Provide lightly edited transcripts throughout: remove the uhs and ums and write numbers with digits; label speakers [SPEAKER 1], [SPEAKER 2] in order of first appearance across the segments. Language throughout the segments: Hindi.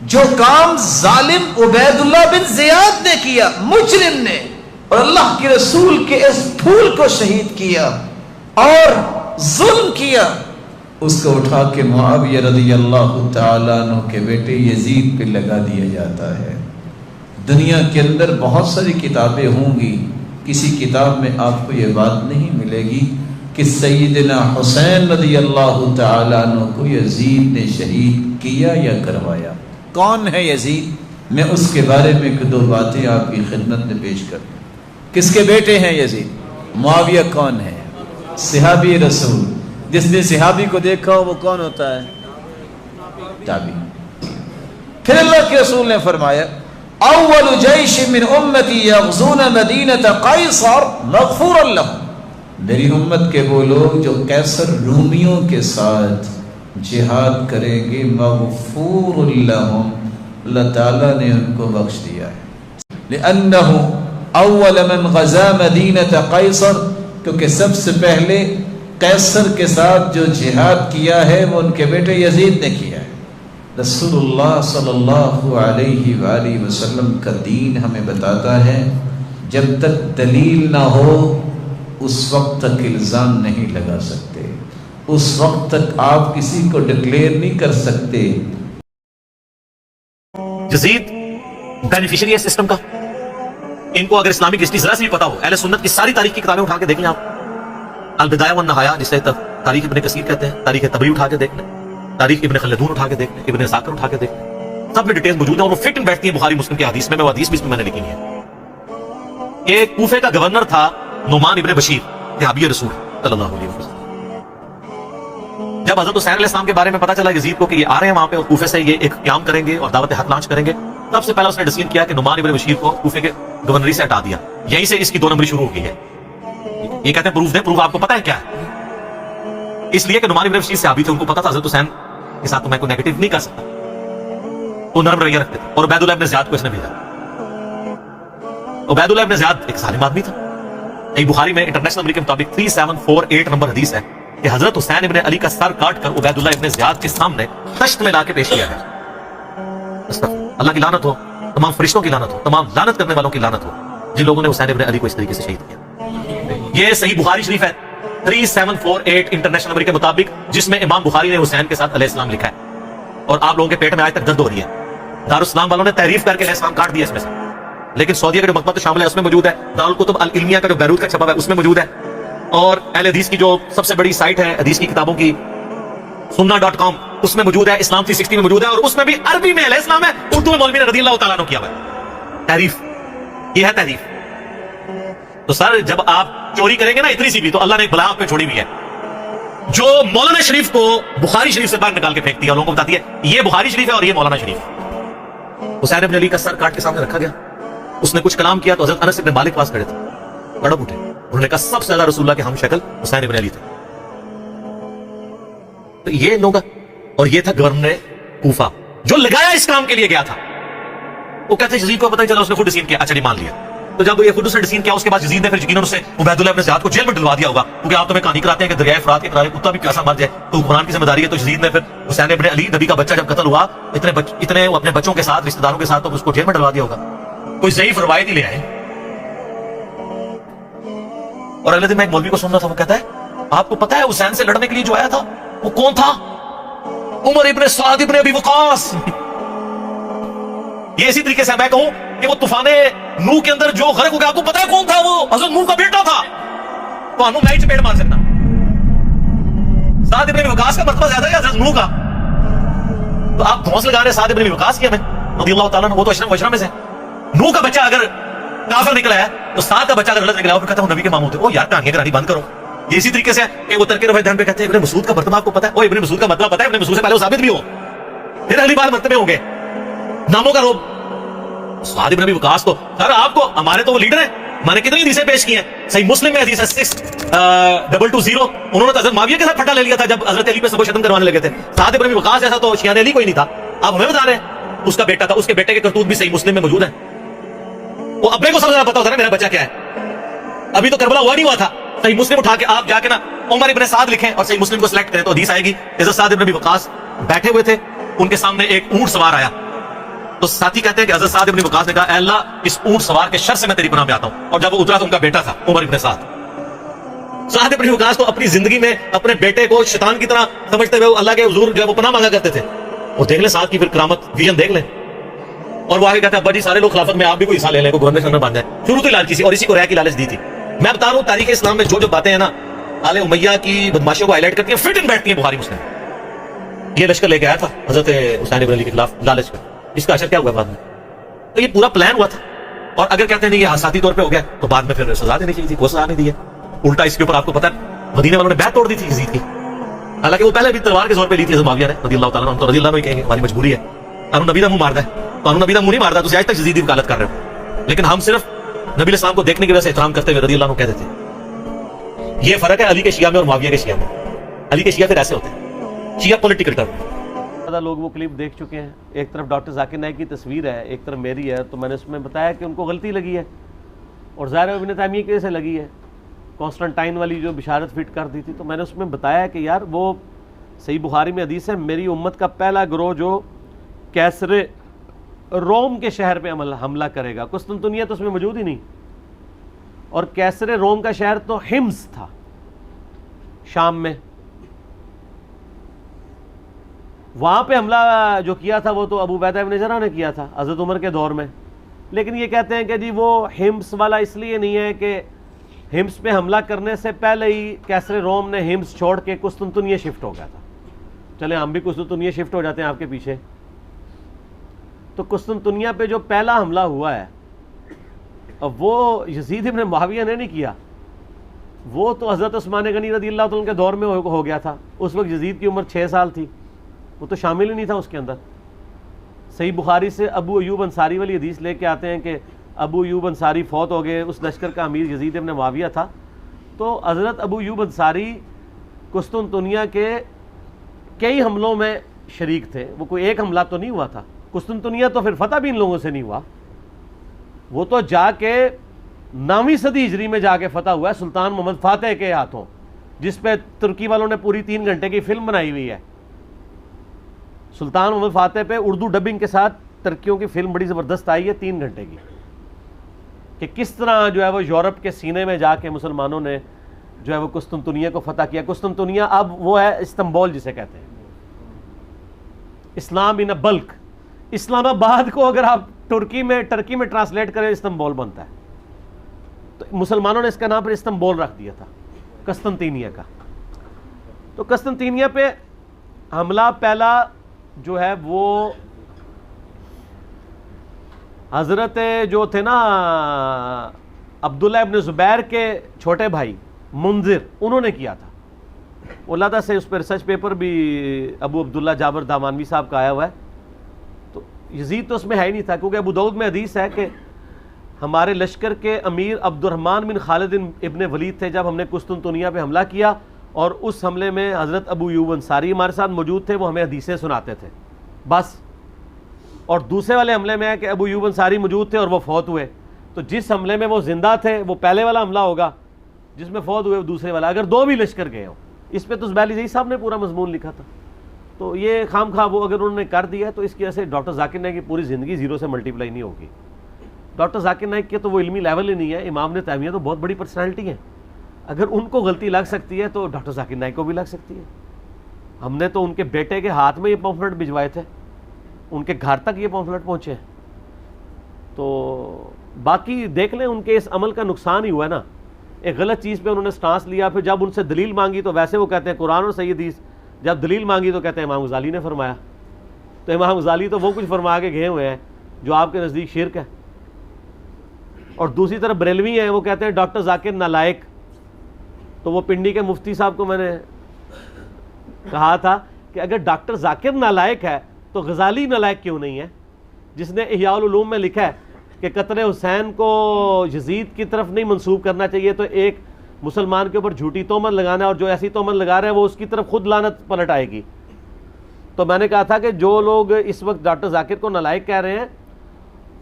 [SPEAKER 1] जो काम जालिम उबैदुल्लाह बिन जियाद ने किया, मुजरिम ने, और अल्लाह के रसूल के इस फूल को शहीद किया और जुल्म किया, उसको उठा के मुआविया रज़ियल्लाहु ताला अन्हु के बेटे यजीद पे लगा दिया जाता है। दुनिया के अंदर बहुत सारी किताबें होंगी, किसी किताब में आपको ये बात नहीं मिलेगी कि सैयदना हुसैन रज़ियल्लाहु ताला अन्हु को यजीद ने शहीद किया या करवाया। कौन है यजीद? मैं उसके बारे में एक दो बातें आपकी खिदमत में पेश कर। किसके बेटे हैं यजीद? मुआविया कौन है? सहाबी रसूल। जिसने सहाबी को देखा हो वो कौन होता है? ताबी। फिर अल्लाह के रसूल ने फरमाया, अव्वलु जैश मिन उम्मती यग़ज़ून मदीनत कैसर मग़फ़ूरन लहुम। मेरी उम्मत के वो लोग जो कैसर रूमियों के साथ जिहाद करेंगे, मग़फ़ूरुन लहुम, अल्लाह ताला ने उनको बख्श दिया है। लिअन्नहु अव्वल मन ग़ज़ा मदीनत कैसर, क्योंकि सबसे पहले कैसर के साथ जो जिहाद किया है वो उनके बेटे यजीद ने किया है। रसूलुल्लाह सल्लल्लाहु अलैहि वसल्लम का दीन हमें बताता है, जब तक दलील ना हो उस वक्त तक इल्ज़ाम नहीं लगा सकते, उस वक्त तक आप किसी को डिक्लेयर नहीं कर सकते।
[SPEAKER 2] यजीद बेनिफिशियरी है सिस्टम का। इनको अगर इस्लामिक हिस्ट्री जरा से भी पता हो, अहले सुन्नत की सारी तारीख की किताबें उठा के देख लें आप, अल बिदाया वन नहाया जिसे तारीख इब्ने कसीर कहते हैं, तारीख तबरी उठा के देख लें, तारीख इब्ने खल्दून उठा के देख लें, इब्ने साकर उठा के देख लें, सब में डिटेल मौजूद है और वो फिट बैठती है बुखारी मुस्लिम के हदीस में। मैं वो हदीस भी इसमें मैंने लिखी है। एक कूफे का गवर्नर था नुमान इब्ने बशीर, सहाबी रसूल सल्लल्लाहु अलैहि वसल्लम। जब हजरत हुसैन अलैहिस्सलाम के बारे में पता चला यजीद को कि ये आ रहे हैं वहां पे और कूफे से ये एक क़याम करेंगे और दावत हक लॉन्च करेंगे, सबसे पहले उसने डिसीजन किया कि नुमान इब्ने बशीर को कूफे के गवर्नरी से हटा दिया। यहीं से इसकी दो नंबरी शुरू हो गई है। ये कहते हैं प्रूफ दे, प्रूफ आपको पता है क्या है? इसलिए कि नुमान इब्ने बशीर सहाबी थे, उनको पता था हजरत हुसैन के साथ तो मैं कोई नेगेटिव नहीं कर सकता, वो नरम रवैया रखते थे। और उबैदुल्लाह इब्ने ज़ियाद को इसने भेजा। उबैदुल्लाह इब्ने ज़ियाद एक सालिम आदमी था। एक बुखारी में इंटरनेशनल नंबर के मुताबिक 3748 नंबर हदीस है कि हजरत हुसैन इब्ने अली का सर काट कर उबैदुल्लाह इब्ने ज़ियाद के सामने तश्त में लाके पेश किया गया। अल्लाह की लानत हो, तमाम फरिश्तों की लानत हो, तमाम लानत करने वालों की लानत हो जिन लोगों ने हुसैन इब्ने अली को इस तरीके से शहीद किया। ये सही बुखारी शरीफ है 3748 इंटरनेशनल नंबर के मुताबिक, जिसमें इमाम बुखारी ने हुसैन के साथ अलैहिस्सलाम लिखा है। और आप लोगों के पेट में आज तक दर्द हो रही है। दारुस्सलाम वालों ने तहरीफ करके अलैहिस्सलाम काट दिया इसमें से, लेकिन सऊदीया का जो मकतब शामिल है उसमें मौजूद है। दारुल कुतुब अल इल्मिया का जो बैरूत का छपा है उसमें मौजूद है। और अहले हदीस की जो सबसे बड़ी साइट है हदीस की किताबों की, सुन्ना.com, उसमें मौजूद है। इस्लाम 360 में मौजूद है और उसमें भी अरबी में अलैहिस्सलाम है, उर्दू में मौलवी ने रज़ियल्लाहु ताला अन्हु किया हुआ है। तारीफ, ये है तारीफ। तो सर जब आप चोरी करेंगे ना इतनी सी भी, तो अल्लाह ने एक बला आप पे छोड़ी हुई है, जो मौलाना शरीफ को बुखारी शरीफ से बाहर निकाल के फेंकती है और लोगों को बताती है ये बुखारी शरीफ है और ये मौलाना शरीफ। हुसैन इब्ने अली का सर काट के सामने रखा गया, उसने कुछ कलाम किया तो हज़रत अनस इब्ने मालिक पास खड़े थे, तड़प उठे। उन्होंने कहा सबसे ज्यादा रसूलुल्लाह के हम शक्ल हुसैन इब्ने अली थे। तो ये लोग, और ये था गवर्नर कूफा जो लगाया इस काम के लिए गया था। वो कहते यजीद को पता ही चला, उसने खुद डिसीजन किया, अच्छा मान लिया। तो जब ये खुद उसने डिसीजन किया, उसके बाद यजीद ने फिर यकीनन उससे उबैदुल्लाह इब्ने ज़ियाद को जेल में डलवा दिया होगा, क्योंकि आप तुम्हें कहानी कराते हैं कि दरिया फुरात के किनारे कुत्ता भी प्यासा मर जाए तो हुक्मरान की जिम्मेदारी है। तो यजीद ने फिर हुसैन इब्ने अली नबी का बच्चा जब कत्ल हुआ, इतने अपने बच्चों के साथ, रिश्तेदारों के साथ, तो उसको जेल में डलवा दिया होगा। कोई ज़ईफ रवायत ही ले आए। और अगले दिन मैं एक मौलवी को सुन रहा था, वो कहता है आपको पता है हुसैन से लड़ने के लिए जो आया था वो कौन था? उमर इब्ने साद इब्ने अबी वक़ास। ये इसी तरीके से मैं कहूं कि वो तूफाने नूह के अंदर जो गर्क हो गया, आपको पता है कौन था? वो हज़रत नूह का बेटा था। तो अनु मैं चपेट मार सकता, साद इब्ने अबी वक़ास का मर्तबा ज्यादा है हज़रत नूह का। तो आप धौंस लगा रहे साद इब्ने अबी वक़ास की हमें रज़ियल्लाहु ताला अन्हु, वो तो अशरफ वशरफ में से। नूह का बच्चा अगर काफिर निकला है तो साद का बच्चा अगर गलत निकला हो, फिर कहता हूं नबी के मामू थे। ओ यार कहानियां करानी बंद करो। ये इसी तरीके से वो तरके रफ़े दहन पे कहते हैं इब्ने मसूद का मर्तबा आपको पता है? ओ इब्ने मसूद का मतलब पता है? इब्ने मसूद से पहले वो साबित भी हो, फिर अगली बार मर्तबे होंगे। नामों का रोब साद इब्ने अबी वक़ास को, सर आपको हमारे तो वो लीडर है, मैंने कितनी हदीसें पेश की हैं। सही मुस्लिम में हदीस है 6220, उन्होंने तो हज़रत माविया के साथ फटा ले लिया था जब हज़रत अली पे सबको शतम करवाने लगे थे। साद इब्ने अबी वक़ास जैसा तो शियाने अली कोई नहीं था। आप हमें बता रहे हैं उसका बेटा था, उसके बेटे के करतूत भी सही मुस्लिम में मौजूद है। वो अपने को सबसे पता होता है मेरा बच्चा क्या है। अभी तो करबला हुआ नहीं हुआ था, सही मुस्लिम उठा के आप जाके ना उमर इब्ने साद लिखें और सही मुस्लिम को सिलेक्ट करें तो हदीस आएगी। हज़रत साद इब्ने अबी वक़ास बैठे हुए थे, उनके सामने एक ऊंट सवार आया तो साथी कहते हैं कि हज़रत साद इब्न वक़ास ने कहा, ऐ अल्लाह, इस ऊंट सवार के शर से मैं तेरी पनाह में आता हूं। और जब वो उतरा तो उनका बेटा था उमर इब्न साद। साद इब्न वक़ास तो अपनी जिंदगी में अपने बेटे को शैतान की तरह समझते हुए अल्लाह के हुजूर जो है वो पनाह मांगा करते थे। और देख ले साद की फिर करामत, विजन देख ले। और वो आगे कहता है, अब्बा जी सारे लोग खिलाफत में, आप भी कोई हिस्सा ले लें, गवर्नर जनरल बन जाए। शुरू तो लालची सी, और इसी को रह की लालच दी थी। मैं बता रहा हूं तारीख इस्लाम में जो जो बातें हैं ना, आले उमैया की बदमाशियों को हाईलाइट करती है, फिट इन बैठती है बुखारी मुस्लिम। ये लश्कर लेके आया था हजरत हुसैन इब्न अली के खिलाफ लालच में, इसका असर क्या हुआ बाद में? तो ये पूरा प्लान हुआ था। और अगर कहते हैं नहीं ये हादसाती तौर पे हो गया, तो बाद में फिर सजा देनी चाहिए थी, वो सजा नहीं दी है। उल्टा इसके ऊपर आपको पता है मदीने वालों ने बैत तोड़ दी थी यजीद की। हालांकि वो पहले भी तलवार के जोर पे ली थी मुआविया ने रज़ियल्लाहु ताला अन्हु, तो रज़ियल्लाहु कहेंगे हमारी मजबूरी है। कानून नबी का मुंह मारता है, कानून नबी का मुंह नहीं मारता, तो आज तक यजीद की वकालत कर रहे हो। लेकिन हम सिर्फ नबी इस्लाम को देखने की वजह से एहतराम करते हुए रज़ियल्लाहु अन्हु कहते थे। ये फर्क है अली के शिया में और मुआविया के शिया में। अली के शिया फिर ऐसे होते हैं, शिया पॉलिटिकल टर्म।
[SPEAKER 3] ज़्यादा लोग वो क्लिप देख चुके हैं। एक तरफ डॉक्टर जाकिर नाइक की तस्वीर है, एक तरफ मेरी है। तो मैंने उसमें बताया कि उनको गलती लगी है, और ज़ाहिर है इब्न तैमिया की वजह से लगी है। कॉन्स्टेंटाइन वाली जो बिशारत फिट कर दी थी, तो मैंने उसमें बताया कि यार वो सही बुखारी में हदीस है, मेरी उम्मत का पहला गिरोह जो कैसरे रोम के शहर पे हमला करेगा। कुस्तुनतुनिया तो उसमें मौजूद ही नहीं, और कैसरे रोम का शहर तो हिम्स था शाम में। वहाँ पे हमला जो किया था वो तो अबू उबैदा इब्न जर्राह ने किया था हज़रत उमर के दौर में। लेकिन ये कहते हैं कि जी वो हिम्स वाला इसलिए नहीं है कि हिम्स पे हमला करने से पहले ही कैसरे रोम ने हिम्स छोड़ के कुस्तुनतुनिया शिफ्ट हो गया था। चले हम भी कुस्तुनतुनिया शिफ्ट हो जाते हैं आपके पीछे। तो कुस्तुनतुनिया पे जो पहला हमला हुआ है, अब वो यजीद इब्न मुआविया ने नहीं किया, वो तो हज़रत उस्मान गनी रज़ियल्लाहु अन्हु के दौर में हो गया था। उस वक्त यजीद की उम्र 6 साल थी, वो तो शामिल ही नहीं था उसके अंदर। सही बुखारी से अबू अयूब अंसारी वाली हदीस लेके आते हैं कि अबू अयूब अंसारी फौत हो गए, उस लश्कर का अमीर यजीद इब्न मुआविया था। तो हज़रत अबू अयूब अंसारी कुस्तुनतुनिया के कई हमलों में शरीक थे, वो कोई एक हमला तो नहीं हुआ था। कुस्तुनतुनिया तो फिर फतह भी इन लोगों से नहीं हुआ, वो तो जाके 9वीं सदी हिजरी में जाके फतह हुआ है सुल्तान मोहम्मद फातेह के हाथों, जिस पे तुर्की वालों ने पूरी 3 घंटे की फिल्म बनाई हुई है। सुल्तान मोहम्मद फातेह पे उर्दू डबिंग के साथ तुर्कियों की फिल्म बड़ी ज़बरदस्त आई है 3 घंटे की, कि किस तरह जो है वो यूरोप के सीने में जाके मुसलमानों ने जो है वो कुस्तुनतुनिया को फतह किया। कुस्तुनतुनिया अब वो है इस्तांबुल जिसे कहते हैं, इस्लाम इन अ बल्क। इस्लामाबाद को अगर आप टर्की में ट्रांसलेट करें इस्तांबुल बनता है। तो मुसलमानों ने इसका नाम पर इस्तांबुल रख दिया था कुस्तुनतुनिया का। तो कुस्तुनतुनिया पे हमला पहला जो है वो हजरत जो थे ना अब्दुल्ला इब्न ज़ुबैर के छोटे भाई मुंजिर, उन्होंने किया था। उल्लादा से उस पर रिसर्च पेपर भी अबू अब्दुल्ला जाबर दामानवी साहब का आया हुआ है। तो यजीद तो उसमें है ही नहीं था, क्योंकि अबू दाऊद में हदीस है कि हमारे लश्कर के अमीर अब्दुर्रहमान बिन खालिद इब्न वलीद थे, जब हमने कुस्तुनतुनिया पे हमला किया, और उस हमले में हज़रत अबू अयूब अंसारी हमारे साथ मौजूद थे, वो हमें हदीसें सुनाते थे बस। और दूसरे वाले हमले में है कि अबू अयूब अंसारी मौजूद थे और वो फौत हुए। तो जिस हमले में वो जिंदा थे वो पहले वाला हमला होगा, जिसमें फौत हुए वो दूसरे वाला, अगर 2 भी लश्कर गए हों। इस पर तो ज़ुबैर साहब ने पूरा मजमून लिखा था। तो ये खाम खा वो अगर उन्होंने कर दिया, तो इसकी वजह से डॉक्टर जाकिर नाइक की पूरी ज़िंदगी 0 से मल्टीप्लाई नहीं होगी। डॉक्टर जाकिर नाइक के तो वो इल्मी लेवल ही नहीं है। इमाम ने तैमिया तो बहुत बड़ी पर्सनैलिटी है, अगर उनको गलती लग सकती है तो डॉक्टर जाकिर नाइक को भी लग सकती है। हमने तो उनके बेटे के हाथ में ये पॉम्फलेट भिजवाए थे, उनके घर तक ये पॉम्फलेट पहुँचे। तो बाकी देख लें, उनके इस अमल का नुकसान ही हुआ है ना। एक गलत चीज़ पे उन्होंने स्टांस लिया, फिर जब उनसे दलील मांगी तो वैसे वो कहते हैं कुरान और सही हदीस, जब दलील मांगी तो कहते हैं इमाम गज़ाली ने फरमाया। तो इमाम गज़ाली तो वो कुछ फरमा के गए हुए हैं जो आपके नज़दीक शिरक है। और दूसरी तरफ बरेलवी हैं, वो कहते हैं डॉक्टर जाकिर नालायक। तो वो पिंडी के मुफ्ती साहब को मैंने कहा था कि अगर डॉक्टर जाकिर नालायक है तो गज़ाली नालायक क्यों नहीं है, जिसने इह्याउल उलूम में लिखा है कि कत्ल हुसैन को यजीद की तरफ नहीं मंसूब करना चाहिए, तो एक मुसलमान के ऊपर झूठी तोहमत लगाना है, और जो ऐसी तोहमत लगा रहा है वो उसकी तरफ खुद लानत पलट आएगी। तो मैंने कहा था कि जो लोग इस वक्त डॉक्टर जाकिर को नालायक कह रहे हैं,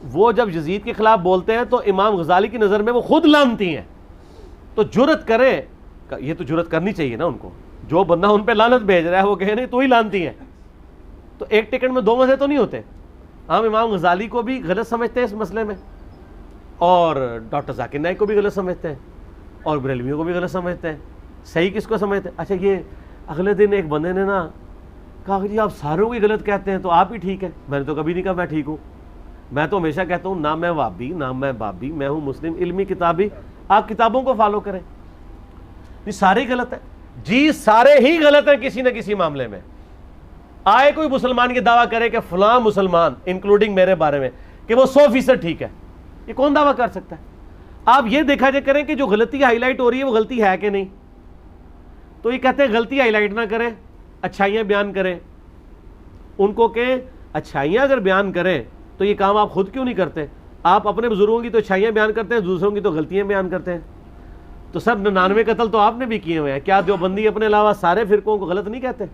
[SPEAKER 3] वो जब यजीद के खिलाफ बोलते हैं तो इमाम गज़ाली की नज़र में वो खुद लानती हैं। तो जुर्रत करें, ये तो जुर्रत करनी चाहिए ना उनको, जो बंदा उन पे लानत भेज रहा है वो कहे नहीं तो ही लानती है। तो एक टिकट में 2 मज़े तो नहीं होते। हम इमाम गजाली को भी गलत समझते हैं इस मसले में, और डॉक्टर जाकिर नाइक को भी गलत समझते हैं, और बरेलवियों को भी गलत समझते हैं। सही किसको समझते हैं? अच्छा, ये अगले दिन एक बंदे ने ना कहा कि जी आप सारों को गलत कहते हैं तो आप ही ठीक है। मैंने तो कभी नहीं कहा मैं ठीक हूँ। मैं तो हमेशा कहता हूँ ना मैं वाबी ना मैं बाबी, मैं हूँ मुस्लिम इल्मी किताबी। आप किताबों को फॉलो करें। ये सारे ही गलत है जी, सारे ही गलत हैं किसी न किसी मामले में। आए कोई मुसलमान ये दावा करे कि फलां मुसलमान इंक्लूडिंग मेरे बारे में कि वो 100% ठीक है, ये कौन दावा कर सकता है? आप ये देखा जाए करें कि जो गलती हाईलाइट हो रही है वो गलती है कि नहीं। तो ये कहते हैं गलती हाईलाइट ना करें, अच्छाइयाँ बयान करें। उनको कहें अच्छाइयाँ अगर बयान करें तो ये काम आप खुद क्यों नहीं करते? आप अपने बुजुर्गों की तो अच्छाइयाँ बयान करते हैं, दूसरों की तो गलतियाँ बयान करते हैं। तो सर 99 कत्ल तो आपने भी किए हुए हैं, क्या देवबंदी अपने अलावा सारे फिरकों को गलत नहीं कहते?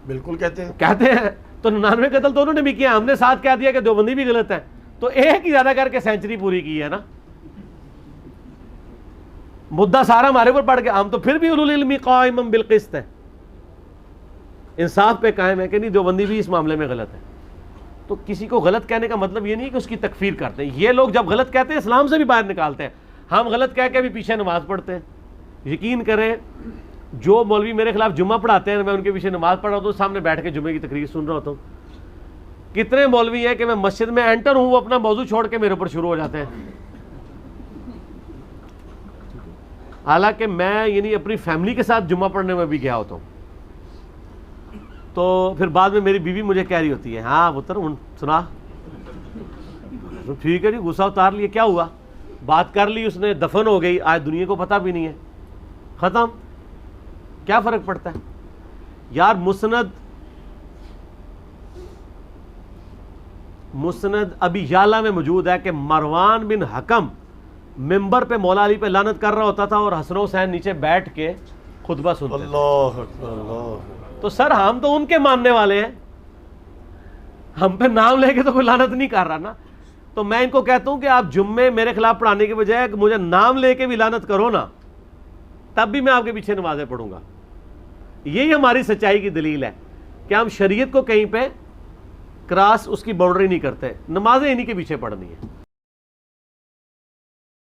[SPEAKER 4] बिल्कुल कहते हैं,
[SPEAKER 3] कहते हैं। तो 99 कत्ल तो उन्होंने भी किया, हमने साथ कह दिया कि देवबंदी भी गलत है, तो एक ही ज्यादा करके सेंचुरी पूरी की है ना। मुद्दा सारा हमारे ऊपर पड़ गया, हम तो फिर भी उलुल इल्मी काइम बिल क़िस्त है, इंसाफ पे कायम है कि नहीं देवबंदी भी इस मामले में गलत है। तो किसी को गलत कहने का मतलब ये नहीं कि उसकी तकफीर करते हैं। ये लोग जब गलत कहते हैं इस्लाम से भी बाहर निकालते हैं। हम गलत कह के भी पीछे नमाज पढ़ते हैं। यकीन करें, जो मौलवी मेरे खिलाफ जुम्मा पढ़ाते हैं, मैं उनके पीछे नमाज पढ़ रहा होता हूँ, सामने बैठ के जुम्मे की तकरीर सुन रहा होता हूँ। कितने मौलवी हैं कि मैं मस्जिद में एंटर हूँ, वो अपना मौजू छोड़ के मेरे ऊपर शुरू हो जाते हैं। हालांकि मैं यानी अपनी फैमिली के साथ जुम्मा पढ़ने में भी गया होता हूँ। तो फिर बाद में मेरी बीवी मुझे कह रही होती है, हाँ पुत्र सुना, तो ठीक है जी, गुस्सा उतार लिया, क्या हुआ, बात कर ली उसने, दफन हो गई, आज दुनिया को पता भी नहीं है, ख़त्म, क्या फ़र्क पड़ता है यार। मुस्नद अभी याला में मौजूद है कि मरवान बिन हकम मिंबर पे मौला अली पे लानत कर रहा होता था और हसन हुसैन नीचे बैठ के खुतबा सुनते थे।
[SPEAKER 4] अल्लाह।
[SPEAKER 3] तो सर हम तो उनके मानने वाले हैं, हम पे नाम लेके तो कोई लानत नहीं कर रहा ना। तो मैं इनको कहता हूं कि आप जुम्मे मेरे खिलाफ पढ़ाने के बजाय मुझे नाम लेके भी लानत करो ना, तब भी मैं आपके पीछे नमाजें पढ़ूंगा। यही हमारी सच्चाई की दलील है कि हम शरीयत को कहीं पे क्रॉस उसकी बाउंड्री नहीं करते, नमाजें इन्हीं के पीछे पढ़नी है।